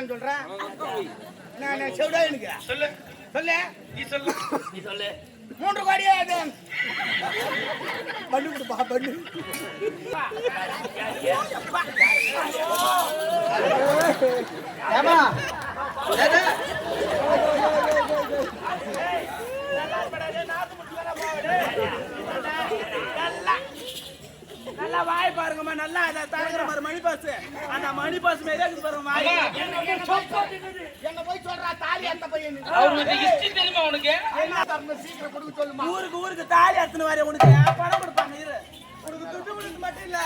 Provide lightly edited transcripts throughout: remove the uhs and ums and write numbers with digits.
நான் சொல்றேன். நான் செவிடா எனக்கு சொல்லு சொல்லு நீ சொல்லு 3 கோடியே அது பண்ணு கொடுப்பா பண்ணு. ஏமா நல்லா வாய் பாருங்கம்மா, நல்லா அதை தரங்கிற மாதிரி மணி பாஸ், அந்த மணி பாஸ் மாரியே இருக்குது பாருங்க வாய். என்ன போய் சொல்றா தாலி அந்த பையன் அவனுக்கு ஹிஸ்டரி தெரியுமா உனக்கு? என்ன தரணும் சீக்கிரம் கொடுக்க சொல்லுமா. ஊருக்கு தாலி எடுத்துன்னு வர உனக்கு பணம் கொடுப்பாங்க இரு. உனக்கு துட்டு கொடுக்க மட்டும் இல்ல,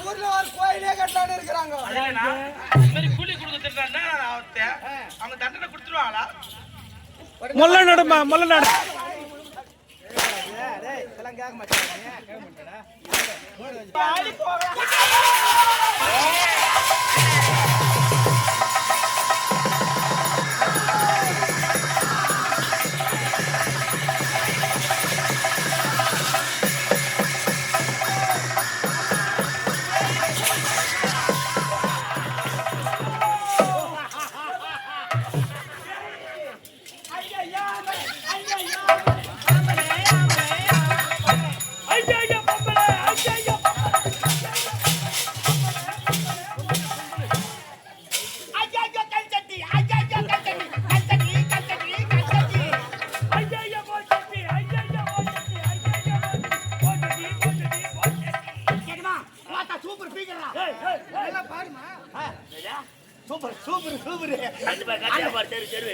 ஊர்ல ஒரு கோயிலே கட்டலான்னு இருக்கிறாங்க. இந்த மாதிரி கூலி கொடுத்துட்டான்னா அவங்க தண்டனை கொடுத்துருவாங்களா? முல்ல நடுமா முல்ல நடு. டேய் இதெல்லாம் கேட்க மாட்டேங்க, கேட்க மாட்டேடா. பாடி போறா.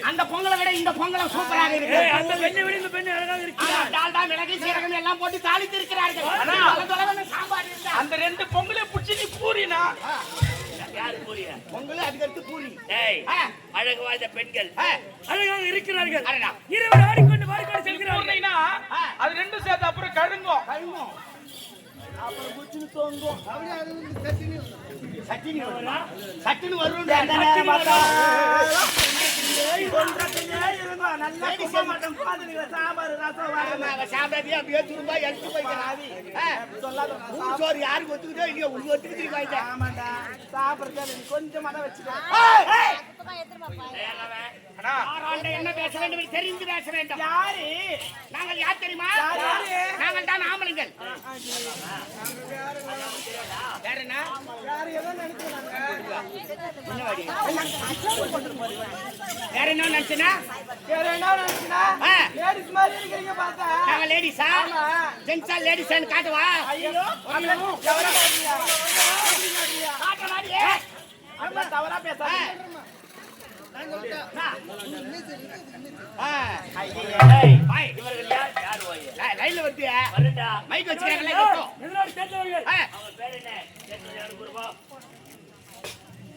அந்த பொங்கலை விட இந்த பொங்கலை சூப்பராக இருக்கு. அந்த பெண்ணை விட இந்த பெண்ணு அழகாக இருக்கு. டால்டா மிளகு சீரகம் எல்லாம் போட்டு தாளித்து இருக்கிறார்கள். சாம்பார் அந்த 2 பொங்கலை புடிச்சு நீ பூரினா யாரு பூரிய பொங்கல் அதுக்கடுத்து பூரி. அழகு வாழ்ந்த பெண்கள் அழகாக இருக்கிறார்கள். இரவு ஆடிக்கொண்டு வாடிக்கொண்டு செல்கிறார்கள். பூரினா அது 2 சேர்த்து அப்புறம் கழுங்கும். அப்புறம் குச்சினு தோங்கும். அப்படியே அது சட்டினி வரும். சாப்பிடாதே அப்படியே துரும்பா எடுத்து போய்க்கிறாரு. யாருக்கு ஒத்துக்குதோ இல்லையோ உங்களுக்கு ஒத்துக்கிட்டு கொஞ்சமா தான் வச்சுக்கோ. என்ன பேச வேண்டும் தெரிந்து பேச வேண்டும். யாரு நாங்கள் யார் தெரியுமா? நாங்கள் தான் ஆம்பளைங்கள். வேற என்ன? வேற என்ன நினைச்சுனா? நாங்க லேடிஸா ஜென்ஸா லேடிஸான்னு காட்டுவா. தவறா பேசாத. லைன்ல வந்து மைக் வச்சுக்கிறாங்களே.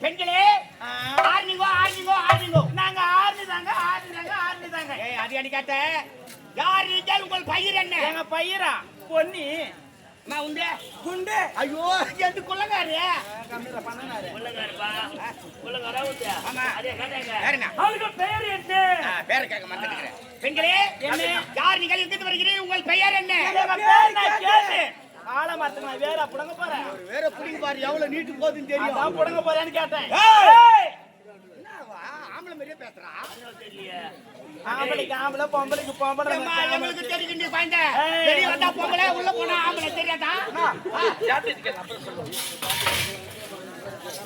பெண்களே ஆர்னிங்கோ ஆர்னிங்கோ ஆர்னிங்கோ. நாங்க ஆர்னிதாங்க. அது அடி காட்ட. யார் நீங்கள்? உங்கள் பயிர் என்ன? எங்க பையரா பொன்னி. நான் உண்டு குண்டு. ஐயோ எந்த கொள்ளங்காரு. அவளுக்கு பெயர் என்ன? பேரை கேட்க மாட்டேங்கிறேன். பெண்களே யார் நீங்கள்? எங்கிட்டு வருகிறீர்கள்? உங்கள் பெயர் என்ன? ஆலமரத்துக்கு நான் வேற புடங்க போறேன். வேற புடிங்க பாரு எவ்வளவு நீட்டு போகுதுன்னு தெரியும். நான் புடங்க போறேன்னு கேட்டேன். ஆம்பளை மாதிரியே பேசுறா. ஆம்பளைக்கு ஆம்பளை, பொம்பளைக்கு பொம்பளை. எங்களுக்கு தெரியுது பாய்ந்த. வெளிய வந்தா பொம்பளை, உள்ள போனா ஆம்பளை தெரியாதா?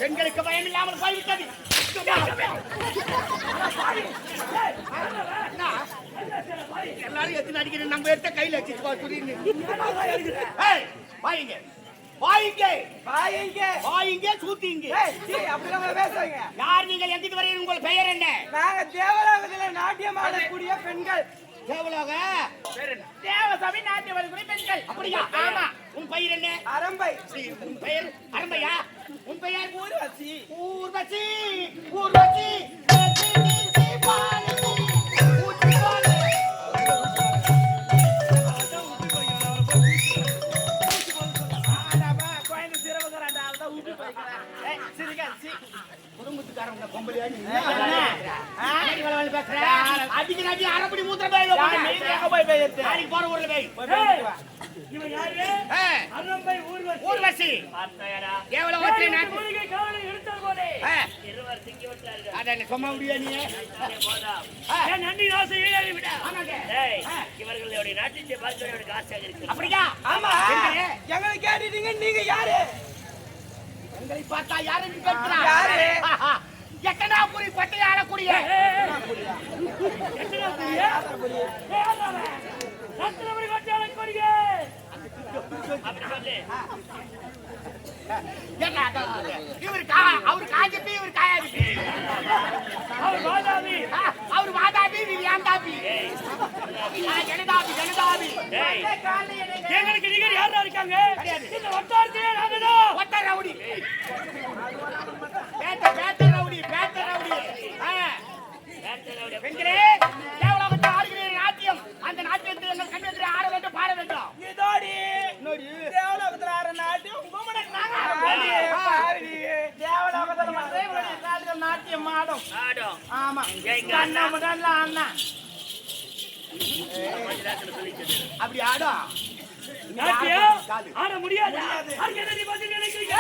பெண்களுக்கு பயம் இல்லாமல் போய்விட்டது. எல்லாரும் எத்தனை அடிக்கிறேன் நம்ம எடுத்த கையில வச்சுட்டு வாயிங்க வாயிங்க வாயிங்க வாயிங்க சூத்திங்க. அப்படிலாம் பேசுறீங்க. யார் நீங்கள்? எங்கிட்டு வரீங்க? உங்கள் பெயர் என்ன? நாங்க தேவலோகத்தில் நாட்டியம் ஆடக்கூடிய பெண்கள். தேவலோக தேவசபை நாட்டியம் ஆடக்கூடிய பெண்கள். அப்படியா? ஆமா. உன் பெயர் என்ன? அரம்பை. உன் பெயர் அரம்பையா? உன் பெயர் ஊர்வசி. ஊர்வசி. ஊர்வசி குடும்பத்துக்காரங்க பொம்பளையா அடிக்கிறாடி அரப்படி மூத்திர போய் போற ஊர்ல போய் இவன் யாரு? ஆ, அரம்பை ஊர்வசி. ஊர்வசி பார்த்தாயாடா? எவ்வளவு ஒற்றை ஏழு நாட்டு மூலிகை காவலில் இழுத்தது போலே. ஆ, இருவர் திங்கி விட்டார்கள். அதான் சும்மா முடியா நீ தானே போதாம். என் நன்றியின் ஆசை ஈடேறி விட்டா. ஆமாங்க டேய், இவர்களுடைய நாட்டியத்தை பார்க்க எனக்கு ஆசையாக இருக்கு. அப்படியா ஆமா பெண்களே, எங்களை கேட்டுட்டீங்க நீங்க யாரு எங்களை பார்த்தா யாருன்னு கேட்கிறா யாரு? எட்டனாபுரி பட்டையை ஆளக்கூடிய எத்தனை புரிய? ரத்னபுரி கோட்டையாளை கொடிய. அப்படி சொல்லு. இவர் அவரு காஞ்சப்பி இவர் காயாபி அவர் வாதாபி. அவர் வாதாபி இவர் யாந்தாபி ஜனதாபி ஜனதாபி டேய், எங்களுக்கு நிகர் யாரா இருக்காங்க? கிடையாது. இந்த வட்டாரத்திலே நாங்கதான். ஒத்த ரவுடி பேத்த ரவுடி ஆ, வேட்டனுடைய பெண்களே தேவலோகத்தில் ஆடுகிற நாட்டியம் அந்த நாட்டியத்தில் எங்கள் கண்ணெதிரே ஆட வேண்டும் பாட வேண்டும் இதோடி தேவலோகத்துல ஆற நாட்டியம் தேவலோகத்துல மட்டும் இவருடைய கால்கள் நாட்டியம் ஆடும் ஆடும். ஆமா எங்க அண்ணா முதல்ல அண்ணா கொஞ்ச நேரத்துல சொல்லிச்சது. அப்படி ஆடும் நாட்டியம் காது. ஆட முடியாது. அதுக்கு என்ன நீ பதில் நினைக்கிறீங்க?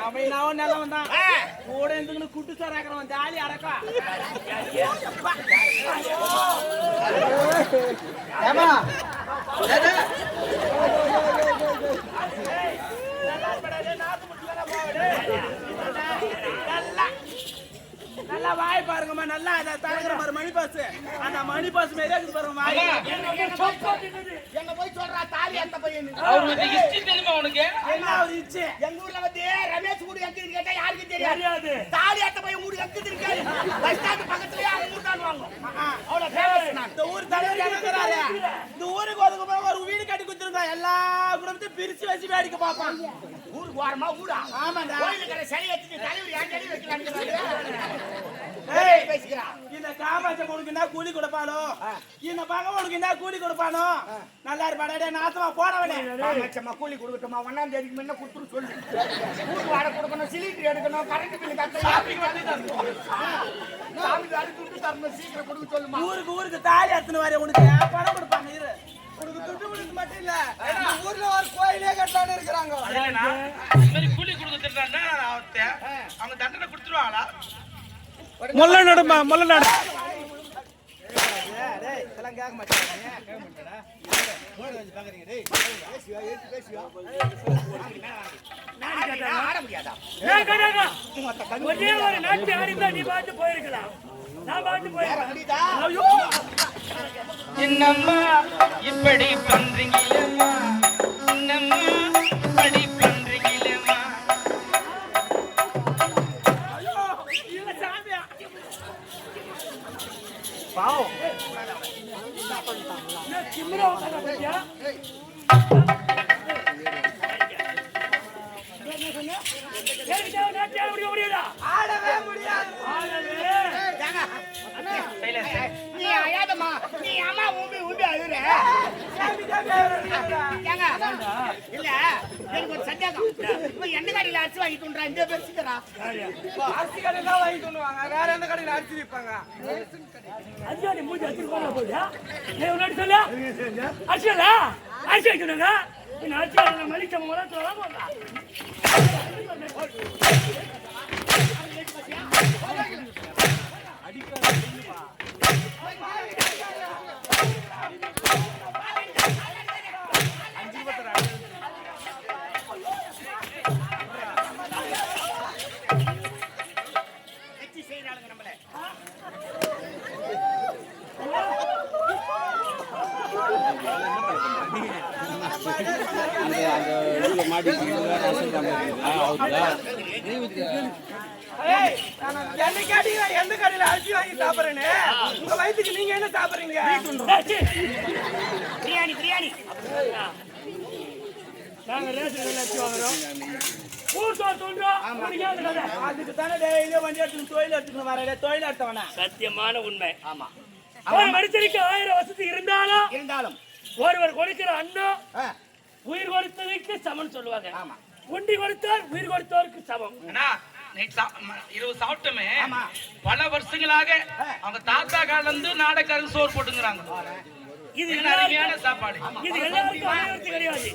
அவன் நான் நல்லவன் தான் கூட இருந்துன்னு குட்டு சார் ஆக்குறவன் ஜாலி அடக்கா நல்லா வாய் பாருங்கம்மா நல்லா தரங்கிற மாதிரி மணி பாஸ் அந்த மணி பாஸ் மாரியே இருக்குது பாருங்க வாய் எங்க போய் சொல்றா தாலி அந்த பையன் அவருக்கு ஹிஸ்டரி தெரியுமா உனக்கு என்ன ஒரு இச்சு எங்க ஊர்ல வந்து ரமேஷ் ஊடு எங்க கேட்டா யாருக்கு தெரியாது தாலி அந்த பையன் ஊடு எங்க இருக்காரு பஸ் ஸ்டாண்ட் பக்கத்துலயே அவங்க ஊர் தான் வாங்க அவ்வளவு ஃபேமஸ் நான் இந்த ஊர் தலைவர் கேக்குறாரு இந்த ஊருக்கு ஒதுக்குமா ஒரு வீடு கட்டி கொடுத்துருங்க எல்லா குடும்பத்தையும் பிரிச்சு வச்சு வேடிக்கை பார்ப்பான் ஊருக்கு வாரமா ஊடா ஆமாண்டா கோயிலுக்கு கடை சரி வச்சுட்டு தலைவர் ஏன் சரி வைக்கலான்னு பேசிக்கிறான் இந்த காமாட்சி உனக்கு என்ன கூலி கொடுப்பானோ இந்த பகம் உனக்கு என்ன கூலி கொடுப்பானோ நல்லா இருப்பாடே நாசமா போனவனே காமாட்சம்மா கூலி கொடுக்கட்டுமா 1ஆம் தேதிக்கு முன்ன கொடுத்துரு சொல்லு ஊருக்கு வாடகை கொடுக்கணும் சிலிண்டர் எடுக்கணும் கரண்ட் பில் கட்டணும் சாமிக்கு அடிச்சு தரணும் சீக்கிரம் கொடுக்க சொல்லுமா ஊருக்கு தாலி அத்துன்னு வர உனக்கு பணம் கொடுப்பாங்க இரு உனக்கு துட்டு கொடுக்க மட்டும் இல்ல ஊர்ல ஒரு கோயிலே கட்டலான்னு இருக்கிறாங்க இல்லைண்ணா இந்த மாதிரி கூலி கொடுக்க தெரிஞ்சான்னா அவங்க தண்டனை கொடுத்துருவாங்களா முல்ல நடுமா முல்ல நடு டேய் இதெல்லாம் கேட்க மாட்டேங்கடா போடு வந்து பாக்குறீங்க டேய் பேசியா நான் ஆட முடியாதா ஒரே ஒரு நாட்டு ஆடிந்தா நீ பாட்டு போயிருக்கலாம் நான் பாட்டு போயிருக்கேன் முடியுதா என்னம்மா இப்படி பண்றீங்களேம்மா என்னம்மா இப்படி பண்றீங்களேம்மா பாவம் சிம்ரா உட்கார பத்தியா ஆடவே முடியாது நீ அயாதம்மா நீ அம்மா ஊம்பி அழுற ஏங்க இல்ல எனக்கு ஒரு சந்தேகம் இப்ப எந்த கடையில அரிசி வாங்கிட்டு வந்துறா இந்த பெருசுக்கிறா அரிசி கடையில தான் வாங்கிட்டு வந்துவாங்க வேற எந்த கடையில அரிசி விற்பாங்க அஞ்சாடி மூஞ்சி அரிசி போனா போகுதா நீ உன்னாடி சொல்ல அரிசியல அரிசி வைக்கணுங்க இந்த அரிசி மலிச்ச மூலம் சொல்லலாம் எந்த கடையில அரிசி வாங்கி சாப்பிடுறேன்னு உங்க வயிற்றுக்கு நீங்க என்ன சாப்பிடுறீங்க பிரியாணி பிரியாணி நாங்க ரேஷன் கடையில் அரிசி வாங்குறோம் ஊர் சோறு தோன்றோம் அதுக்கு தானே டெய்லியோ வண்டி எடுத்துன்னு தொழில் எடுத்துக்கணும் வர தொழில் எடுத்தவனா சத்தியமான உண்மை ஆமா ஒரு மனுஷனுக்கு 1000 வசதி இருந்தாலும் ஒருவர் கொடுக்கிற அன்னம் உயிர் கொடுத்ததுக்கு சமம் சொல்லுவாங்க ஆமா உண்டி கொடுத்தார் உயிர் கொடுத்தவருக்கு சமம் அண்ணா இரவு சாப்பிட்டோமே பல வருஷங்களாக அவங்க தாத்தா கால இருந்து நாடகாரங்க சோறு போட்டுங்கிறாங்க இது அருமையான சாப்பாடு இது எல்லாருக்கும் அனைவருக்கும் கிடையாது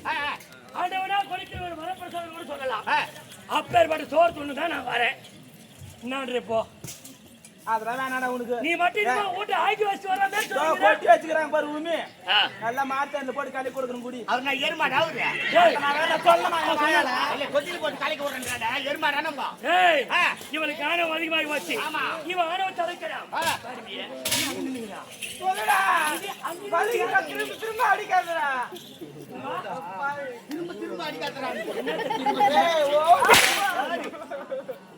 ஆண்டவனா கொடுக்கிற ஒரு வரப்பிரசாதம் கூட சொல்லலாம் அப்பேற்பட்ட சோறு துண்ணு தான் நான் வரேன் என்னான்ற இப்போ அதெல்லாம் வேணாடா உனக்கு நீ மட்டும் வீட்டு ஆக்கி வச்சு வராமே கொட்டி வச்சுக்கிறாங்க பாரு உண்மை நல்லா மாத்தாண்டு போட்டு கலக்கி கொடுக்கணும் குடி அவர் நான் எருமாடு அவரு இல்ல கொத்தில போட்டு கலக்கி விடுறேன்டா எருமாடானப்பா ஏய் இவனுக்கு ஆணவம் அதிகமாகி வச்சு இவன் ஆணவம் தடுக்கிறான் சொல்லுடா வலிக்கு திரும்ப அடிக்காதடா திரும்ப அடிக்காதடா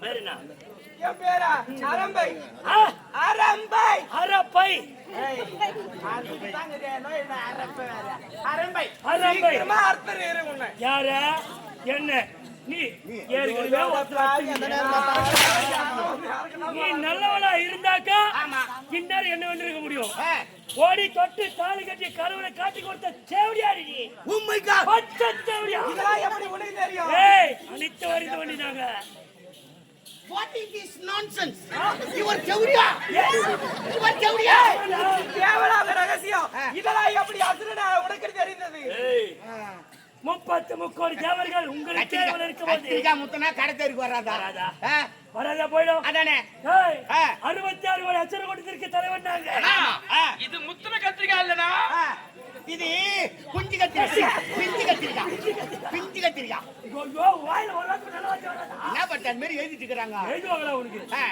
மேரினா என் பேரா அரம்பை அரம்பை அரப்பை அரம்பை அரம்பை அர்த்தம் ஏறு உன்னை யார என்ன நீ ஏற்கனவே நீ நல்லவளா இருந்தாக்கா பின்னர் என்ன பண்ணிருக்க முடியும் ஓடி தொட்டு தாலி கட்டி கருவனை காட்டி கொடுத்த சேவடியாடி நீ உண்மைக்கா பச்சை சேவடியா இதெல்லாம் எப்படி உனக்கு தெரியும் ஏய் அனித்த வரிந்து பண்ணிட்டாங்க What is this nonsense? You are Jauria. You are Jauria. கேவலாத ரகசியம் இதெல்லாம் எப்படி அசுரனா உனக்கு தெரிந்தது ஏய் 33 தேவர்கள் உங்களுக்கே இவ்வளவு இருக்க போது கத்திரிக்காய் முத்தனா கடத்தருக்கு வராதா வராதா? ஆ? வராதா போயிடும். அதானே ஏய், ஆ. 66 கோடி அச்சர கொடுத்திருக்க தலைவன் நாங்க. ஆ. இது முத்தின கத்திரிக்காய் இல்லனா ஆ. இது குஞ்சு கத்திரிக்காய் பிஞ்சு கத்திரிக்காய் பிஞ்சு கத்திரிக்காய் ஐயோ, வாயில வராது நல்லா வராதா? என்ன பண்ற மாதிரி எழுதிட்டு இருக்காங்க எழுதுவாங்களா உனக்கு? ஆ.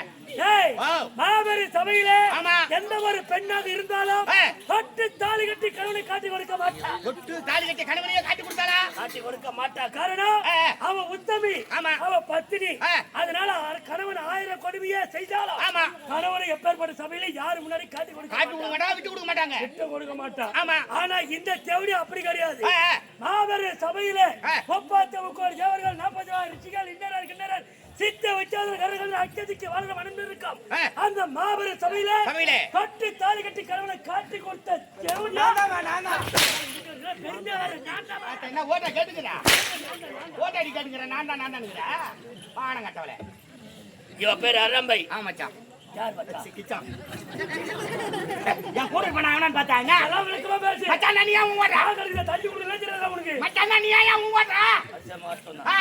ஏய், ஓ. மாபெரும் சபையிலே ஆமா. எந்த ஒரு பெண்ணாக இருந்தாலும் ஆ. தொட்டு தாலி கட்டி கணவனை காட்டி கொடுக்க மாட்டா. தொட்டு தாலி கட்டி கணவனையே காட்டி கொடுத்தாளா காட்டி கொடுக்க மாட்டா. காரணம் ஆ. அவ உத்தமி, ஆமா. அவ பத்தினி. ஆ. அதனால கணவன் 1000 கொடுமையே செய்தாலும் ஆமா. கணவனை எப்பேற்பட்ட சபையில யாரு முன்னாடி காட்டி கொடுக்க காட்டி மாட்டா. கொடுக்க மாட்டாங்க விட்டு கொடுக்க மாட்டாங்க விட்டு கொடுக்க மாட்டா. ஆமா. ஆனா இந்த தேவடி அப்படி கிடையாது. ஆ, ஆ. மாபெரும் சபையிலே ஆ. 33 கோடி தேவர்கள் 40 ரிஷிகள் இன்னர் கிண்ணறர் சித்த வச்சாதர்கள் அச்சதிக்கு வாழ்ற மனம் இருக்கும். ஆ. அந்த மாபெரும் சபையிலே சபையிலே கட்டி தாலி கட்டி கணவனை காட்டி கொடுத்த தேவடி நான் என்ன ஓட்ட கேட்டுக்கிறா ஓட்டாடி கேட்டுக்கிறேன் நான் தான் பானம் கட்டவளே இவ பேர் அரம்பை. ஆமாச்சான் யார் பச்சா? கிச்சான் என் கூட பண்ணாங்கன்னு பார்த்தாங்க எல்லாம் விளக்கமா பேசு. மச்சான் நீ ஏன் ஓடுறா தள்ளி கொடுக்கல தெரியாதா உனக்கு? மச்சான் நீ ஏன் ஓடுறா ஆ,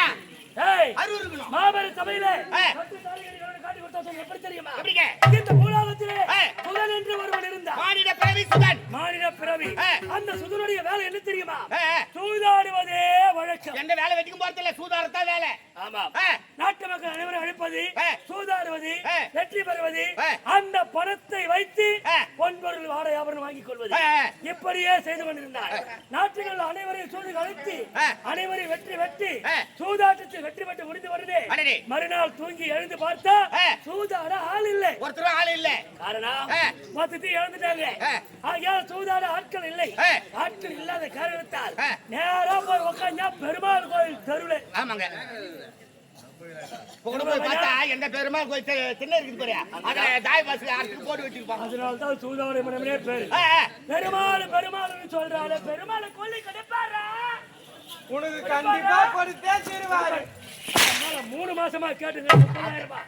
ஏய், அருள் இருக்கணும் மாபெரும் சபையிலே ஆ. கட்டி தாலி கட்டி கணவனை காட்டி கொடுத்த சொன்ன எப்படி தெரியுமா? எப்படிங்க இந்த பூலோகத்திலே ஆ. சுதன் என்று ஒருவன் இருந்தான். மானிட பிறவி சுதன் மானிட பிறவி. ஆ. அந்த சுதனுடைய வேலை என்ன தெரியுமா? ஆ, ஆ. சூதாடுவதே வழக்கம். எந்த வேலை வெட்டிக்கும் போறதில்ல சூதாரத்தான் வேலை ஆமா. ஆ, நாட்டு மக்கள் அனைவரும் அழைப்பது, ஆ. சூதாடுவது, ஆ. வெற்றி பெறுவது, ஆ. அந்த பணத்தை வைத்து ஆ. பொன்பொருள் வாடகை ஆபரணம் வாங்கிக் கொள்வது. ஆ, ஆ. இப்படியே செய்து கொண்டிருந்தார். நாட்டுகள் அனைவரையும் சூது அழைத்து ஆ. அனைவரையும் வெற்றி ஆ. சூதாட்டத்தில் வெற்றி பெற்று முடிந்து வருது. அடடே. மறுநாள் தூங்கி எழுந்து பார்த்தா ஆ. சூதாட ஆள் இல்லை. ஒருத்தரும் ஆள் இல்ல காரணம் ஆ. மொத்தத்தையும் இழந்துட்டாங்க. ஆ. ஆகையால் சூதாட ஆட்கள் இல்லை. ஆ. ஆட்கள் இல்லாத காரணத்தால் ஆ. நேரா போய் உட்கார்ந்தா பெருமாள் கோயில் தெருவில். ஆமாங்க இப்ப கூட போய் பார்த்தா எந்த பெருமாள் கோயில் திண்ணை இருக்குது பாரு அதுல தாய் பாசு அடுத்து போட்டு வச்சிருப்பாங்க அதனால்தான் சூதாட மனமே பேரு. ஆ, ஆ. பெருமாள்னு சொல்றாரு. பெருமாளை கொல்லி கிடைப்பாரா? உனக்கு கண்டிப்பா கொடுத்தே தருவாரு. 3 மாசமா கேட்டுங்க 30,000 ரூபாய்.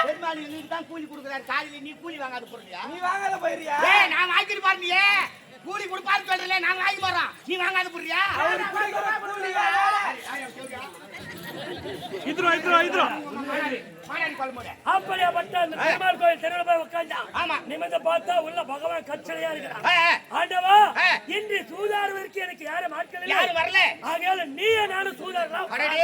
பெருமாள் நீங்க தான் கூலி கொடுக்குறாரு காலையில நீ கூலி வாங்காத போறியா நீ வாங்கல போயிரியா? ஏய் நான் வாங்கிட்டு பாருங்க கூலி கொடுப்பாரு சொல்றல நாங்க வாங்கி போறோம் நீ வாங்காத போறியா அவர் குடிக்கிற கூலி வேற. மாநாடி கொள்முறை அப்படியாப்பட்ட அந்த பெருமாள் கோயில் தெருவில் போய் உட்கார்ந்தான். ஆமா. நிமிர்ந்து பார்த்தா உள்ள பகவான் கச்சலையா இருக்கிறான். ஆ, ஆ. ஆண்டவா, ஆ. இன்று சூதாடுவதற்கு எனக்கு யாரும் ஆட்கள் இல்லை. யாரும் வரல ஆகையால நீயே நானும் சூதாடலாம். அடடே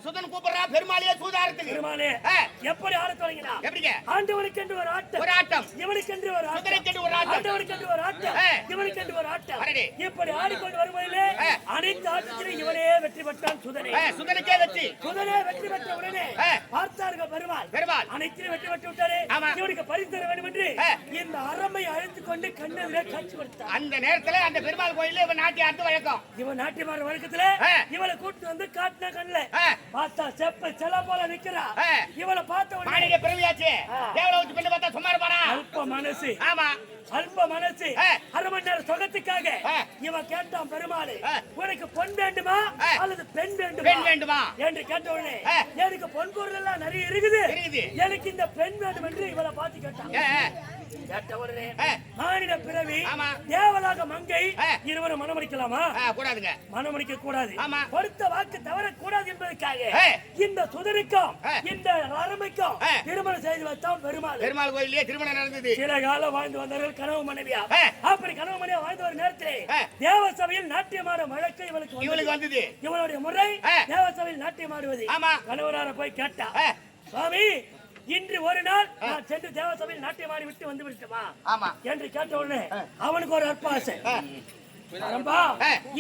சுதன் கூப்பிடுறா பெருமாளையே சூதாரத்துக்கு பெருமாளே, ஆ. எப்படி ஆடத் தொடங்கினா? எப்படிங்க ஆண்டவனுக்கென்று ஒரு ஆட்டம், ஒரு ஆட்டம் இவனுக்கென்று ஒரு ஆட்டம், குதிரைக்கென்று ஒரு ஆட்டம். ஆண்டவனுக்கென்று ஒரு ஆட்டம், ஆ. இவனுக்கென்று ஒரு ஆட்டம். அடடே. இப்படி ஆடிக்கொண்டு வருவதிலே ஆ. அனைத்து ஆட்டத்திலும் இவனே வெற்றி பெற்றான் சுதனே. சுதனுக்கே வெற்றி சுதனே வெற்றி பெற்ற உடனே ஆ. பார்த்தார்கள் பெருமாள். பெருமாள் அனைத்திலும் வெற்றி பெற்று விட்டாரே, ஆமா. இவனுக்கு பரிசு தர வேண்டும் என்று ஆ. இந்த அரம்பை அழைத்துக் கொண்டு கண்ணெதிரே காட்சி கொடுத்தார். அந்த நேரத்துல அந்த பெருமாள் கோயில்ல இவன் நாட்டி அடுத்து வழக்கம் இவன் நாட்டியமாற வழக்கத்துல ஆ. இவளை கூட்டு வந்து காட்டின கண்ணுல ஆ. பார்த்தா செப்ப செல போல நிக்கிறா. ஆ. இவளை பார்த்த உடனே மாநில பிறவியாச்சு ஆ. தேவலோகத்து பெண்ணு பார்த்தா சும்மா இருப்பானா அல்ப மனசு, ஆமா அல்ப மனசு, ஆ. 1/2 மணி நேரம் சொகத்துக்காக ஆ. இவன் கேட்டான் பெருமாளே, ஆ. உனக்கு பொன் வேண்டுமா ஆ. அல்லது பெண் பெண் வேண்டுமா வேண்டுமா என்று கேட்ட உடனே ஆ. எனக்கு பொன் பொருள் எல்லாம் நிறைய இருக்குது, இருக்குது. எனக்கு இந்த பெண் வேண்டும் என்று இவளை பார்த்து கேட்டான். ஏ, ஏ. கேட்ட உடனே ஆ. மானிட பிறவி ஆமா. தேவலாக மங்கை ஆ. இருவரும் மனமடிக்கலாமா? கூடாதுங்க மனமடிக்க கூடாது. ஆமா. கொடுத்த வாக்கு தவறக்கூடாது என்பதற்காக ஆ. இந்த சுதனுக்கும் ஆ. இந்த அரமைக்கும் ஆ. திருமணம் செய்து வைத்தான் பெருமாள். பெருமாள் கோயிலே திருமணம் நடந்தது சில காலம் வாழ்ந்து வந்தார்கள் கனவு மனைவியா. ஆ. அப்படி கனவு மனைவியா வாழ்ந்து வரும் நேரத்திலே ஆ. தேவ சபையில் நாட்டியமாட வழக்கு இவளுக்கு இவளுக்கு வந்தது இவளுடைய முறை ஆ. தேவ சபையில் நாட்டியமாடுவது. ஆமா. கணவரார போய் கேட்டா, ஆ. சுவாமி இன்று ஒரு நாள் நான் சென்று தேவ சபையில் நாட்டியமாடி விட்டு வந்து விட்டுமா ஆமா என்று கேட்ட உடனே அவனுக்கு ஒரு அற்ப ஆசை. ஆ. ரம்பா,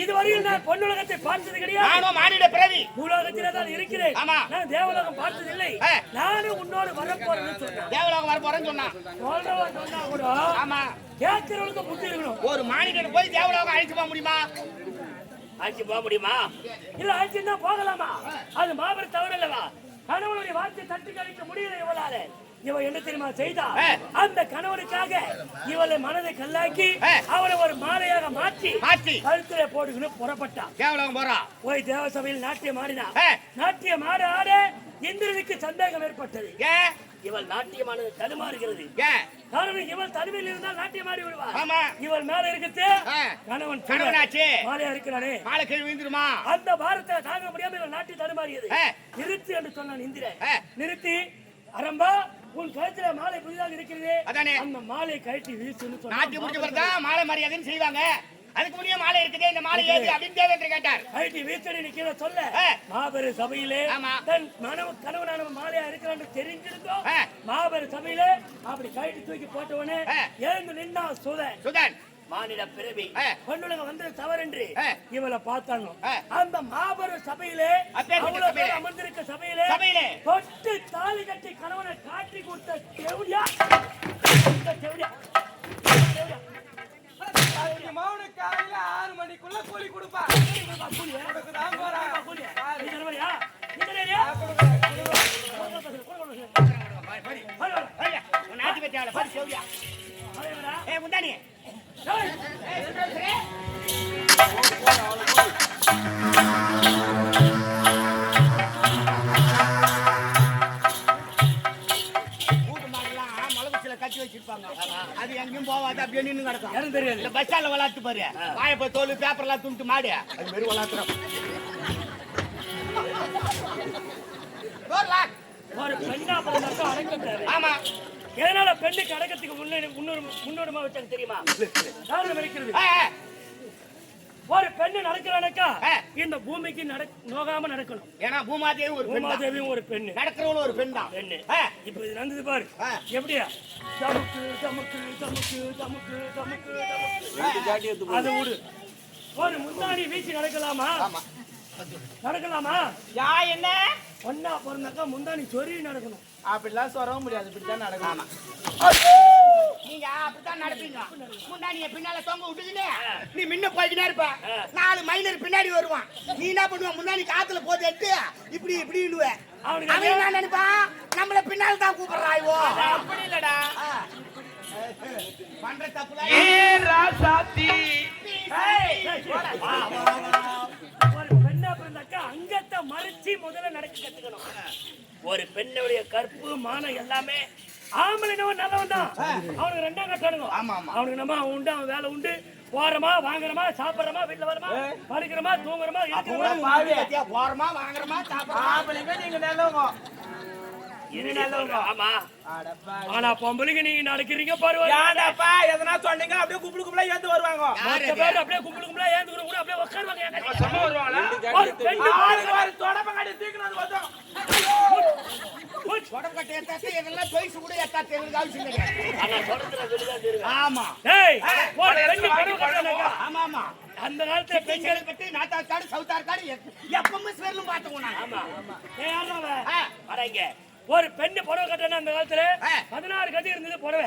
இதுவரையில் நான் பொன்னுலகத்தை பார்த்தது கிடையாது. நானும் மானிட பிறவி பூலோகத்திலே தான் இருக்கிறேன். ஆமா. நான் தேவலோகம் பார்த்ததில்லை. ஆ. நானும் உன்னோடு வரப்போறேன்னு சொன்னேன். தேவலோகம் வர போறேன்னு சொன்னான் சொல்றவன் சொன்னா கூட ஆமா கேட்கிறவனுக்கு புத்தி இருக்கணும். ஒரு மானிடன் போய் தேவலோகம் அழைச்சு போக முடியுமா ஆட்சி போக முடியுமா? இல்ல ஆட்சின்னா போகலாமா? அது மாபெரும் தவறு அல்லவா? கணவனுடைய வார்த்தை தட்டி கழிக்க முடியல இவளால. இவன் என்ன தெரியுமா செய்தா? அந்த கணவனுக்காக இவளை மனதை கல்லாக்கி அவளை ஒரு மாலையாக மாற்றி கழுத்திலே போட்டுக்கின்னு புறப்பட்டான். தேவலோகம் போறா போய் தேவசபையில் நாட்டியம் ஆடினா. ஆ. நாட்டியம் ஆட ஆட இந்திரனுக்கு சந்தேகம் ஏற்பட்டது. ஏன் இவள் நாட்டியமானது தடுமாறுகிறது. காரணம் இவள் தனிமையில் இருந்தால் நாட்டியமாடி விடுவார். இவள் மேல இருக்குது கணவன் மாலையா இருக்கிறானே, மாலை கீழ் விழுந்துருமா? அந்த பாரத்தை தாங்க முடியாம இவள் நாட்டி தடுமாறியது. நிறுத்தி என்று சொன்னான் இந்திரன். நிறுத்தி, அரம்பா உன் கழுத்துல மாலை புதிதாக இருக்கிறது, அந்த மாலை கழட்டி வீசுன்னு சொன்னான். நாட்டி முடிஞ்ச பிறகுதான் மாலை மரியாதைன்னு செய்வாங்க. அதுக்கு முன்னே மாலை இருக்குதே, இந்த மாலை ஏது அப்படின்னு தேவேந்திர கேட்டார். கழட்டி வீசடி கீழே சொல்ல மாபெரும் சபையிலே தன் கணவனான மாலையா இருக்கிறான்னு தெரிஞ்சிருந்தோம். மாபெரும் சபையிலே அப்படி கழட்டி தூக்கி போட்டவனே எழுந்து நின்னா சுதன். மானிட பிறவி பெண்ணுலகம் வந்து தவறென்று இவளை பார்த்தாங்க. அந்த மாபெரும் சபையிலே அமர்ந்திருக்க சபையிலே தொட்டு தாலி கட்டி கணவனை காட்டி கொடுத்த தேவடியா மௌனுக்கு காலையில 6 மணிக்குள்ள கூலி கொடுப்பா. நாட்டு கட்டியால படி சோவியா முந்தானி கட்டி வச்சிருப்பாங்க. அது எங்கேயும் போவாது, அப்படியே நின்று கிடக்கும். எனக்கு தெரியாது. இல்ல பஸ் ஸ்டாண்ட்ல விளாட்டு பாரு, வாயப்ப தோல் பேப்பர்லாம் துண்டு மாடு அது மாரி விளாட்டுறோம். ஒரு பெண்ணா பிறந்தாக்கா அடங்கக்கூடாது. ஆமா, எதனால பெண்ணுக்கு அடக்கத்துக்கு முன்னுரிமை வச்சாங்க தெரியுமா? இருக்கிறது. ஒரு பெண்ணு நடக்கிறானக்கா இந்த பூமிக்கு நோகாம நடக்கணும். ஏன்னா பூமாதேவியும் ஒரு பெண்ணு, நடக்கிறவளும் ஒரு பெண் தான். பெண்ணு இப்ப இது நடந்தது பாரு எப்படியா? தமுக்கு தமுக்கு தமுக்கு தமுக்கு தமுக்கு அது விடு. ஒரு முந்தாடி வீச்சு நடக்கலாமா? யா என்ன ஒன்னா பிறந்தாக்கா முந்தானி சொறி நடக்கணும். அப்படிலாம் சொல்லவும் முடியாது, இப்படித்தான் நடக்கணும். நீங்க அப்படித்தான் நடப்பீங்க. முன்னாடி பின்னால தொங்க விட்டுக்கினே நீ முன்ன போய்கிட்டே இருப்ப. 4 மைனர் பின்னாடி வருவான். நீ என்ன பண்ணுவ? முன்னாடி காத்துல போட்டு எடுத்து இப்படி இப்படின்னுவ. அவன் என்ன நினைப்பான்? நம்மள பின்னால தான் கூப்பிடுறாய்வோ. அப்படி இல்லடா பண்ற தப்புல ராசாத்தி. ஒரு பெண்ணா பிறந்தாக்கா அங்கத்தை மறைச்சி முதல்ல நடக்க கத்துக்கணும். ஒரு பெண்ணுடைய கற்பு மானம் எல்லாமே ஆம்பளை நல்லவன் தான். அவனுக்கு 2ஆம் கட்டணும். அவனுக்கு நம்ம உண்டு, அவன் வேலை உண்டு. போறமா வாங்குறமா சாப்பிடுறமா வீட்டுல வரமா படுக்கிறமா தூங்குறமா போறமா வாங்குறமா சாப்பிடுறமா. நீங்க நல்லவங்க. ஆமா, ஆனா பொம்பளைங்க நீங்க நடக்கிறீங்க பாருவாங்க. எதனா சொன்னீங்க அப்படியே கும்பிடு கும்பிடா ஏந்து வருவாங்க. அப்படியே கும்பிடு கும்பிடா ஏந்து கூட அப்படியே உட்காருவாங்க. அந்த காலத்துல பெண்கள் பற்றி நாட்டார்காடு சவுத்தார்காடு எப்பவுமே ஸ்மெல்லும் பார்த்தோம். ஒரு பெண்ணு புடவை கட்டணும் அந்த காலத்துல 16 கஜம் இருந்தது புடவை.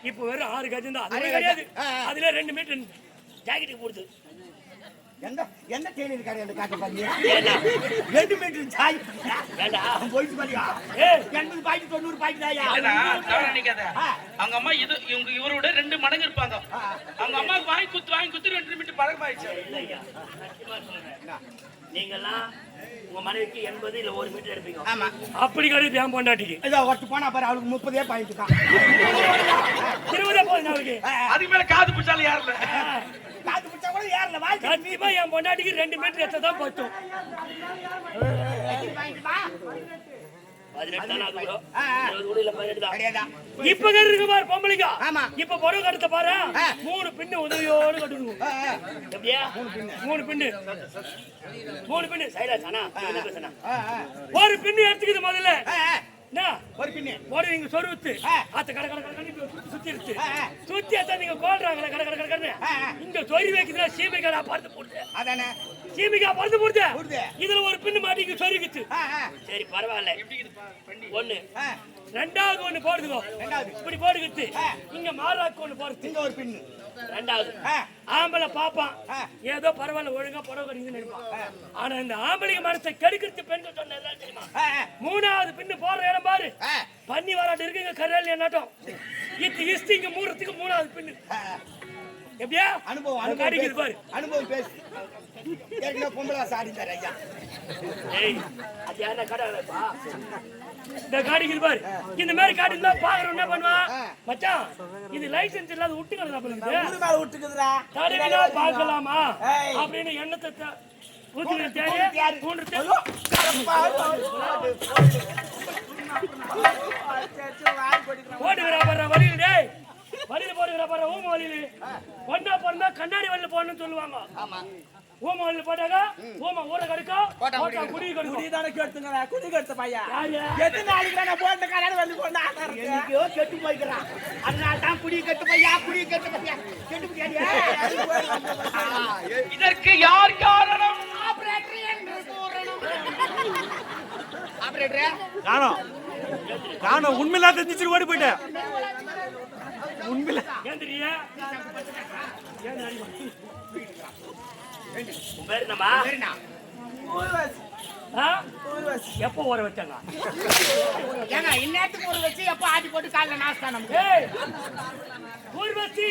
இப்ப வெறும் 6 கஜம் தான். அது கிடையாது. அதுல 2 மீட்டர் ஜாக்கெட்டுக்கு போடுது. என்ன டெய்லர் கடையில காட்ட பாருங்க. 2 மீட்டர் சாய் வேண்டாம் போயிட்டு பாருங்க. 80 பாக்கெட் 90 பாக்கெட் ஆயா. அவங்க அம்மா இது இவரோட 2 மடங்கு இருப்பாங்க. அவங்க அம்மாக்கு வாங்கி குத்து 2 மீட்டர் பழக்கமாயிடுச்சு. நீங்கெல்லாம் உங்க மனைவிக்கு 80 இல்ல 1 மீட்டர் எடுப்பீங்க. ஆமா, அப்படி கிடையாது. என் பொண்டாட்டிக்கு ஏதோ ஒட்டு போனா பாரு, அவளுக்கு 30 பாயிண்ட் தான். 20 போகுது அவளுக்கு. அதுக்கு மேல காது பிடிச்சாலும் யாருல காது பிடிச்சா கூட யாருல வாழ்க்கை. கண்டிப்பா என் பொண்டாட்டிக்கு 2 மீட்டர் எடுத்தா தான் பத்தும். 18 தான் ஆகுது. 20 கூட இல்ல 18 தான். இப்ப கருக்கு பாரு பொம்பளைங்க. ஆமா, இப்ப புடவை கட்டத பாரு 3 பின்னு உதவியோடு கட்டணும். எப்படியா 3 பின்னு சைலன்ஸ்னா என்ன பேசனா? ஒரு பின்னு எடுத்துக்குது முதல்ல. என்ன ஒரு பின்னு போடு நீங்க சொருவுத்து அத கட கட கட சுத்தி இருக்கு. சுத்தி அத நீங்க கோல்றாங்க கட கட கட இங்க சொரி வைக்குதுல சீமைக்கடா பார்த்து போடுது. அதானே சீமைக்கா பார்த்து போடுது. இதுல ஒரு பின்னு மாட்டிக்கு சொரிக்குது. சரி பரவாயில்லை. ஒண்ணு ரெண்டாவது ஒண்ணு போடுதுங்க. இப்படி போடுகிட்டு இங்க மாறாக்கு ஒண்ணு போடுது. இங்க ஒரு பின்னு ரெண்டாவது ஆம்பளை பாப்பான் ஏதோ பரவாயில்ல ஒழுங்கா புடவை கட்டிங்கன்னு நினைப்பான். ஆனா இந்த ஆம்பளைங்க மனசை கெடுக்கிறது பெண்கள் சொன்ன தெரியுமா? 3வது பின்னு போடுற இடம் பாரு, பண்ணி வராட்டு இருக்குங்க கரையில என்னாட்டம் இது இஸ்தி இங்க மூறதுக்கு 3வது பின்னு. எப்படியா அனுபவம் அடிக்குது பாரு. அனுபவம் பேசு. பொம்பளை சாடி தர ஐயா. அது யாரா கடை இந்த காடிக்கு பாரு இந்த மாதிரி காடி இருந்தா பாக்குறோம் என்ன பண்ணுவான் மச்சான் இது லைசென்ஸ் இல்லாத விட்டுக்கிறது பண்ணுது ஊரு மேல விட்டுக்குதுடா தடவினா பார்க்கலாமா அப்படின்னு எண்ணத்தை ஊத்தி தேவை தூண்டு போடுகிறா பாரு வழியில டேய் வழியில போடுகிறா பாரு ஊம வழியில பொண்ணா பிறந்தா கண்ணாடி வழியில போடணும்னு சொல்லுவாங்க ஊம வழியில போட்டாங்க ஊம ஊரை கடுக்கும் போட்டா குடி கடுக்கும் குடி தானே கேட்டுங்க குடி கேட்ட பையா யாரு எத்தனை நாளைக்கு நான் போட்ட கண்ணாடி வந்து போன ஆசை இருக்கு எங்கேயோ கெட்டு போய்க்கிறான் அதனால தான் குடி கெட்டு பையா கெட்டு போய்யா இதற்கு யார் காரணம்? ஆபரேட்டர் என்று கூறணும் ஆபரேட்டர் காணோம் உண்மையில தெரிஞ்சிட்டு ஓடி போயிட்டேன் உண்மையில ஏந்திரியா பேர் என்னம்மா? சரிண்ணா ஊர்வாசி ஊர்வாசி எப்போ ஊற வச்சாங்க ஏங்க இந்நேரத்துக்கு ஒரு வச்சு எப்போ ஆட்டி போட்டு காலைல நாஸ்தா நமக்கு ஏய் ஊர்வசி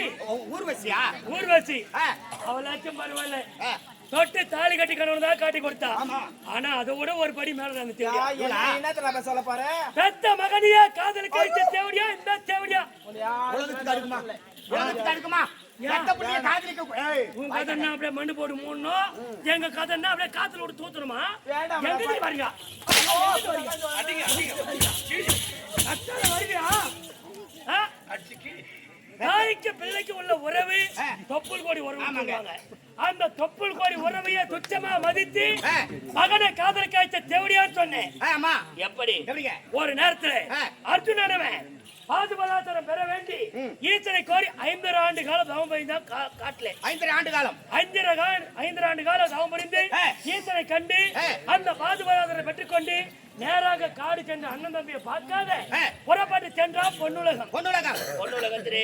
ஊர்வசியா ஊர்வசி ஆ, அவளாச்சும் பரவாயில்ல ஆ, தொட்டு தாலி கட்டி கணவன் தான் காட்டி கொடுத்தா ஆமா. ஆனா அதை விட ஒரு படி மேல நான் யா, என்னத்துல சொல்ல போற பெத்த மகனியா காதலுக்கு அடிச்ச தேவடியா இந்த தேவடியா உலகத்துக்கு அடுக்குமா உலகத்துக்கு அடுக்குமா எத்த புள்ளிய காதலிக்க ஏய் உன் கதைன்னா அப்படியே மண்ணு போட்டு மூடணும் எங்க கதைன்னா அப்படியே காத்துல விட்டு தூத்தணுமா வேண்டாம், எங்க வரீங்க கத்தால வருவியா ஆ? தாய்க்கு பிள்ளைக்கு உள்ள உறவு தொப்புள் கோடி உறவு சொல்லுவாங்க அந்த தொப்புள் கோடி உறவைய துச்சமா மதித்து மகனை காதல் காய்ச்ச தேவடியான்னு சொன்னேன் ஆமா எப்படி எப்படிங்க ஒரு நேரத்துல அர்ஜுனனவன் பாதுபலாத்தரம் பெற வேண்டி ஈசனை கோரி 5 ஆண்டு காலம் தவம் புரிந்தான் காட்டுல 5 ஆண்டு காலம் 5 ஆண்டு காலம் தவம் புரிந்து ஈசனை கண்டு அந்த பாதுபலாத்தரை பெற்றுக்கொண்டு நேராக காடு சென்ற அண்ணன் தம்பியை பார்க்காத புறப்பட்டு சென்றான் பொன்னுலகத்திலே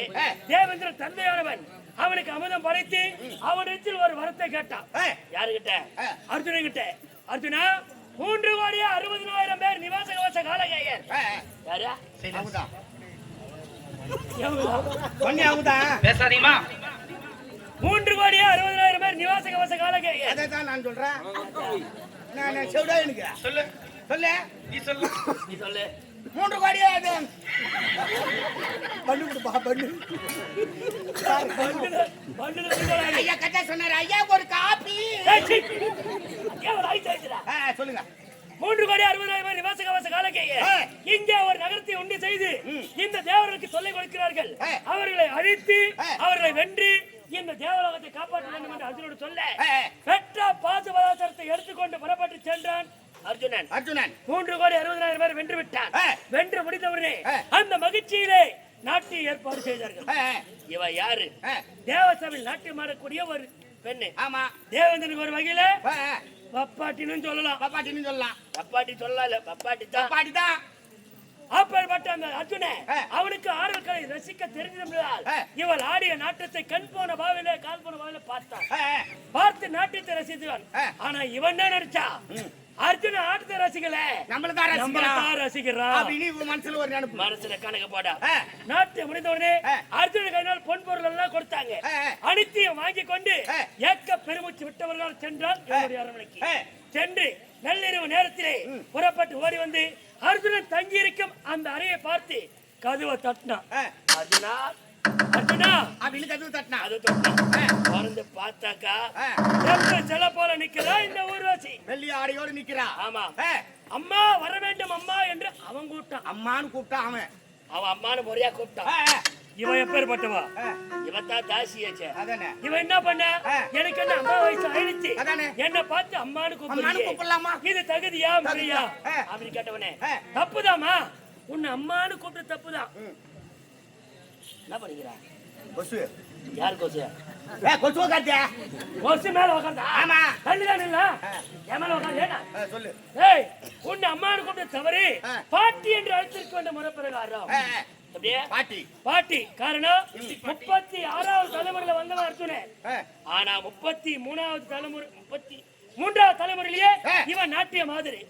தேவேந்திர தந்தையானவன் அவனுக்கு அமுதம் படைத்து அவனிடத்தில் ஒரு வரத்தை கேட்டான் யாருகிட்ட அர்ஜுனன் கிட்ட அர்ஜுனா 3,60,000 பேர் நிவாச கவச காலகேயர் யாரா பேசாதீமா 3,60,000 பேர் நிவாச கவச காலகேயர் அதான் நான் சொல்றேன் நான் செவிடா எனக்கு சொல்லு சொல்லு நீ சொல்லு நீ சொல்லு 3 கோடியே அது பண்ணு கொடுப்பா பண்ணு ஐயா கட்டா சொன்னாரு ஐயா ஒரு காப்பி சொல்லுங்க 3,60,000 பேர் நிவாச கவச காலகேயர் இங்கே ஒரு நகரத்தை உண்டு செய்து இந்த தேவர்களுக்கு தொல்லை கொடுக்கிறார்கள் அவர்களை அழித்து அவர்களை வென்று இந்த தேவலோகத்தை காப்பாற்ற வேண்டும் என்று அர்ஜுனோடு சொல்ல பெற்ற பாதுபலாசரத்தை எடுத்துக்கொண்டு புறப்பட்டு சென்றான் அர்ஜுனன் 3,60,000 பேர் வென்று விட்டான் வென்று முடிந்தவுடனே அந்த மகிழ்ச்சியிலே நாட்டிய ஏற்பாடு செய்தார்கள் இவ யாரு தேவசபையில் நாட்டியம் ஆடக்கூடிய ஒரு பெண்ணு ஆமா தேவேந்திரனுக்கு ஒரு வகையில பப்பாட்டின்னு சொல்லலாம் பப்பாட்டி சொல்லலாம் பப்பாட்டி தான் அப்பேற்பட்ட அந்த அர்ஜுனன் அவனுக்கு ஆடல்களை ரசிக்க தெரிந்திருந்தால் இவள் ஆடிய நாட்டத்தை கண் போன பாவில கால் போன பாவில பார்த்தான் பார்த்து நாட்டியத்தை ரசித்தான் ஆனா இவன் என்ன நினைச்சா அர்ஜுன ஆட்டத்தை ரசிக்கல நம்மளதான் ரசிக்கிறான் அப்படின்னு மனசுல ஒரு நினைப்பு மனசுல கணக்கு போட நாட்டியம் முடிந்த உடனே அர்ஜுன கையினால் பொன் பொருள் எல்லாம் கொடுத்தாங்க அனைத்தையும் வாங்கி கொண்டு ஏக்க பெருமூச்சு விட்டவர்கள் சென்றால் என்னுடைய அரண்மனைக்கு சென்று நள்ளிரவு நேரத்திலே புறப்பட்டு ஓடி வந்து அர்ஜுனன் தங்கி இருக்கும் அந்த அறையை பார்த்து கதவை தட்டினான் அர்ஜுனா அப்படின்னு கதவு தட்டினா அது திறந்து பார்த்தாக்கா செல போல நிக்கிறா இந்த ஊர்வாசி வெள்ளி ஆடையோடு நிக்கிறா ஆமா அம்மா வர வேண்டும் அம்மா என்று அவன் கூப்பிட்டான் அம்மான்னு கூப்பிட்டான் அவன் அம்மானு முறையா கூப்பிட்டான் இவன் எப்பேற்பட்டவா இவன் தான் தாசியாச்சே இவன் என்ன பண்ண எனக்கு என்ன அம்மா வயசு ஆயிடுச்சு என்ன பார்த்து அம்மானு கூப்பிடலாமா இது தகுதியா முறையா அப்படின்னு கேட்டவனே தப்புதாமா உன்னை அம்மானு கூப்பிட்டு தப்புதான் என்ன பண்ணிக்கிறா கொசு யார் கொசு கொசுவ காத்தியா கொசு மேல உட்காந்தா ஆமா தள்ளிதான் இல்ல என் மேல உட்காந்து சொல்லு ஏய் உன்னை அம்மானு கூப்பிட்டு தவறு பாட்டி என்று அழைத்திருக்க வேண்டிய முறை பிரகாரம் பாட்டி காரணம் 36வது தலைமுறையில வந்தவன் அர்ஜுனன் ஆனா 33வது தலைமுறை 33வது தலைமுறையிலேயே இவன் நாட்டிய மாதிரி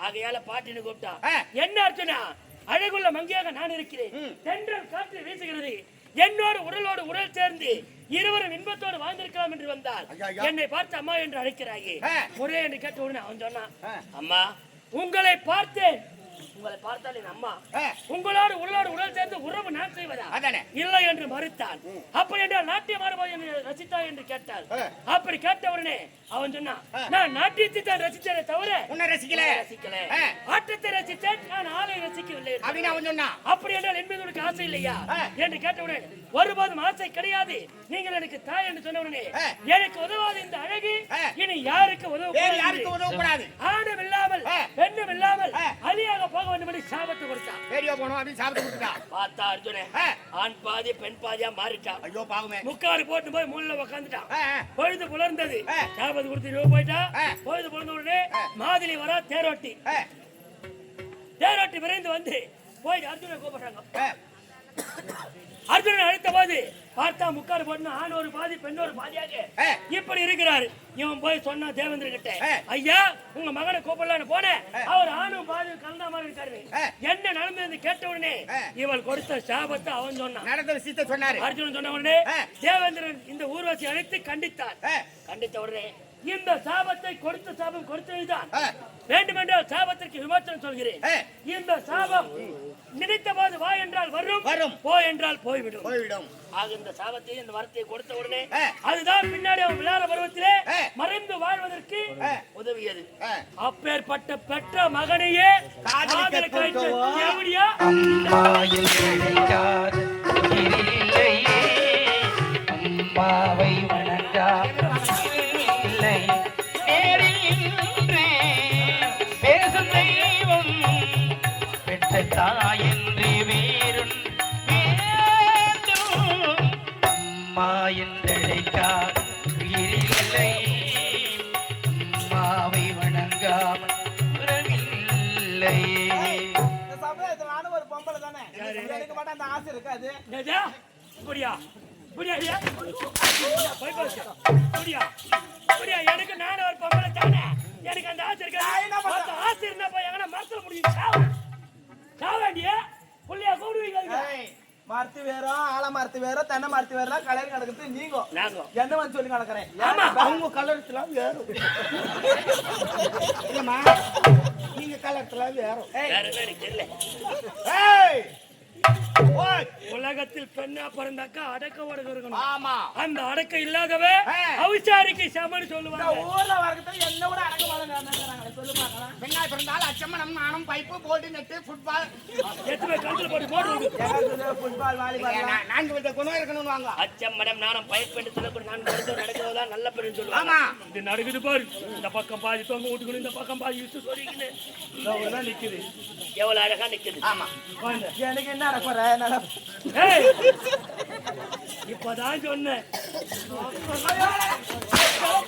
ஆகையால பாட்டின்னு கூப்பிட்டான் என்ன அர்ஜுனா அழகுள்ள மங்கையாக நான் இருக்கிறேன் தென்றல் காற்று வீசுகிறது என்னோடு உடலோடு உடல் சேர்ந்து இருவரும் இன்பத்தோடு வாழ்ந்திருக்கலாம் என்று வந்தால் என்னை பார்த்து அம்மா என்று அழைக்கிறாயே ஒரே என்று கேட்ட உடனே அவன் சொன்னான் அம்மா உங்களை பார்த்தேன் உங்களை பார்த்தால் என் அம்மா ஆ. உங்களோடு உடல் சேர்ந்து உறவு நான் செய்வதா அதானே. இல்லை என்று மறுத்தான். அப்படி என்றால் நாட்டியம் ஆடும்போது என்னை ரசித்தாய் என்று கேட்டாள். ஆ. அப்படி கேட்டவுடனே அவன் சொன்னான், நான் நாட்டியத்தை தான் ரசித்தேனே தவிர உன்னை ரசிக்கல. ரசிக்கல. ஆ. ஆட்டத்தை ரசித்தேன், நான் ஆளை ரசிக்கவில்லை. அப்படின்னு அவன் சொன்னான். அப்படி என்றால் என் மீது உனக்கு ஆசை இல்லையா ஆ. என்று கேட்டவுடன் ஒருபோதும் ஆசை கிடையாது, நீங்கள் எனக்கு தாய் என்று சொன்னவுடனே ஆ. எனக்கு உதவாத இந்த அழகு ஆ. இனி யாருக்கு வேறு யாருக்கு உதவ உதவக்கூடாது. ஆணும் இல்லாமல் ஆ. பெண்ணும் இல்லாமல் ஆ. அழியாக போக வேண்டும் என்று சாபத்தை கொடுத்தான். ரேடியோ போனோம் அப்படின்னு சாப்பிட்டு கொடுத்துட்டான். பார்த்தா அர்ஜுனே ஆ. ஆண் பாதி பெண் பாதியா மாறிட்டான். ஐயோ பாவமே. முக்காடு போட்டு போய் முள்ள உட்காந்துட்டான். ஆ, ஆ. பொழுது புலர்ந்தது. ஆ. சாபத்து கொடுத்து போயிட்டா. ஆ. பொழுது புலர்ந்த உடனே ஆ. மாதிரி வரா தேரோட்டி. ஆ, தேரோட்டி விரைந்து வந்து போய் அர்ஜுனை கூப்பிடுறாங்க. ஆ. அர்ஜுனன் அழைத்த போது பார்த்தா முக்காடு போட்டு ஆண் ஒரு பாதி பெண் ஒரு பாதியாக ஆ. இப்படி இருக்கிறாரு. இவன் போய் சொன்னா தேவேந்திர கிட்ட, ஆ. ஐயா உங்க மகனை கூப்பிடலான்னு போனேன், அவர் ஆணும் பாதி கலந்த மாதிரி இருக்காரு. ஆ. என்ன நடந்தது கேட்ட உடனே ஆ. இவள் கொடுத்த சாபத்தை அவன் சொன்னான். நடந்த விஷயத்தை சொன்னாரு. அர்ஜுனன் சொன்ன உடனே ஆ. தேவேந்திரன் இந்த ஊர்வசி அழைத்து கண்டித்தார். ஆ. கண்டித்த உடனே இந்த சாபத்தை கொடுத்த சாபம் கொடுத்ததுதான். ஆ. வேண்டுமென்றால் சாபத்திற்கு விமோசனம் சொல்கிறேன். ஆ. இந்த சாபம் நினைத்த போது வா என்றால் வரும், வரும். போ என்றால் போய்விடும். போய்விடும். ஆக இந்த சாபத்தை இந்த வார்த்தையை கொடுத்த உடனே ஆ. அதுதான் பின்னாடி அவன் விளையாட பருவத்திலே ஆ. மறைந்து வாழ்வதற்கு ஆ. உதவியது. ஆ. அப்பேற்பட்ட பெற்ற மகனையே காதலிக்க காதலிக்க வைத்த தூண்டுவா. தேவடியா? அம்மாயில் கிடைக்காத உயிரில்லையே, அம்மாவை வணங்காமலே நேரில் நின்றே பேசும் தெய்வம் பெற்ற தாயென்று வேறும் வேண்டும். அம்மா என்றழைக்காத உயிரில்லை, அம்மாவை வணங்காமல் உறவில்லை. இந்த சமுதாயத்துல நானும் ஒரு பொம்பளை தானே, எனக்கு மட்டும் அந்த ஆசை இருக்காது. என்னது? புரியா புரியா ஐயா? போய் பாரு. புரியா புரியா? எனக்கு நானும் ஒரு பொம்பளை தானே, எனக்கு அந்த ஆசை இருக்கு. அந்த ஆசை இருந்தா போய் எங்கன்னா மரத்துல முடியும் சாவாண்டிய புள்ளையா கூடுவீங்க. ஏய், மரத்து வேறும் ஆல மரத்து வேறும் தென்னை மரத்து வேறும் கலர் கிடக்குது. நீங்க நாங்க என்ன வந்து சொல்லி கிடக்குறேன். ஆமா. அவங்க கலர்ஸ்லாம் வேறும். இல்லம்மா, நீங்க கலர்ஸ்லாம் வேறும். வேற என்ன எனக்கு தெரியல. ஏய், ஓய். உலகத்தில் பெண்ணா பிறந்தாக்கா அடக்க ஒடுக்க இருக்கணும். ஆமா. அந்த அடக்க இல்லாதவ ஆ. அவிசாரிக்கு சமன்னு இந்த சொல்லுவாங்க. ஊர்ல வரக்கிட்ட என்ன விட அடக்கமான சொல்லு பார்க்கலாம். பெண்ணா பிறந்தாலும் அச்சமனம் நானும் பைப்பு போட்டு நெட்டு ஃபுட்பால் எத்தனை கழுத்துல போட்டு போட்டு ஃபுட்பால் வாலிபால் நான்கு வித குணம் இருக்கணும் வாங்க. அச்சம் மடம் நானும் பயப்பட்டு சொல்லக்கூடிய நான் மருத்துவம் நடக்கிறதா நல்ல பெண்ணு சொல்லுவாங்க. ஆமா. இது நடக்குது பாரு. இந்த பக்கம் பாதி தொங்க விட்டுக்கணும், இந்த பக்கம் பாதி விட்டு சொல்லிக்கின்னு இதெல்லாம் நிக்குது. எவ்வளவு அழகா நிக்குது. ஆமா. வாங்க. எனக்கு என்ன அடக்குற ஏய், இப்பதான் சொன்னேன்.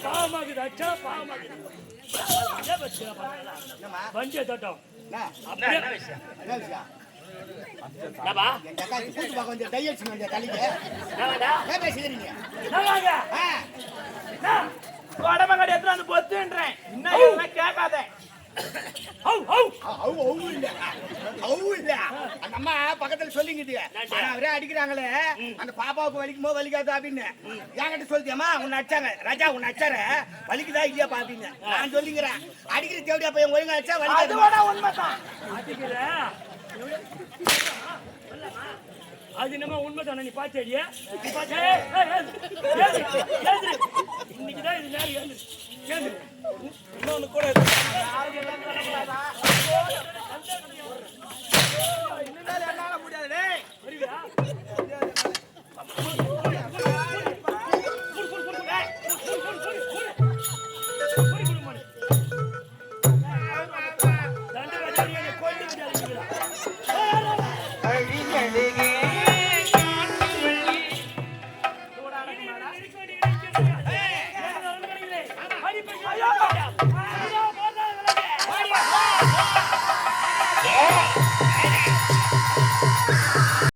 பாவமாகுது, அச்சா பாவமாகுது. வண்டியை தட்டம். என்ன? அப்படியே என்ன விஷயம்? என்னப்பா? என் தக்காளி கூட்டு பார்க்க வந்து டை அடிச்சு வந்த தலைக்கு என்னடா? ஏன் பேசுகிறீங்க? என்னவாங்க? ஆ, உடம்ப கட்டி எடுத்து வந்து பொத்துன்றேன். இன்னும் கேட்காத. How how. அவு இல்ல, அவு இல்ல. அந்த அம்மா பக்கத்துல சொல்லிங்குது. ஆனா அவரே அடிக்கிறாங்களே, அந்த பாப்பாவுக்கு வலிக்குமோ வலிக்காது அப்படின்னு என்கிட்ட சொல்லிட்டியம்மா, உன்னை அடிச்சாங்க ராஜா, உன்னை அடிச்சார வலிக்குதா இல்லையா பாப்பீங்க. நான் சொல்லிக்கிறேன், அடிக்கிற தேவடியா பையன் ஒழுங்கா அடிச்சா வலிக்காது. அதுவோட உண்மைதான். அடிக்கிற அது என்னமா உண்மைதானே? நீ பாத்தேடியா? நீ பாத்தே? இன்னைக்குதான் இது நேரம் ஏந்து இன்னொன்னு கூட இனிமேல் என்னால முடியாது. டேய் வருவியா?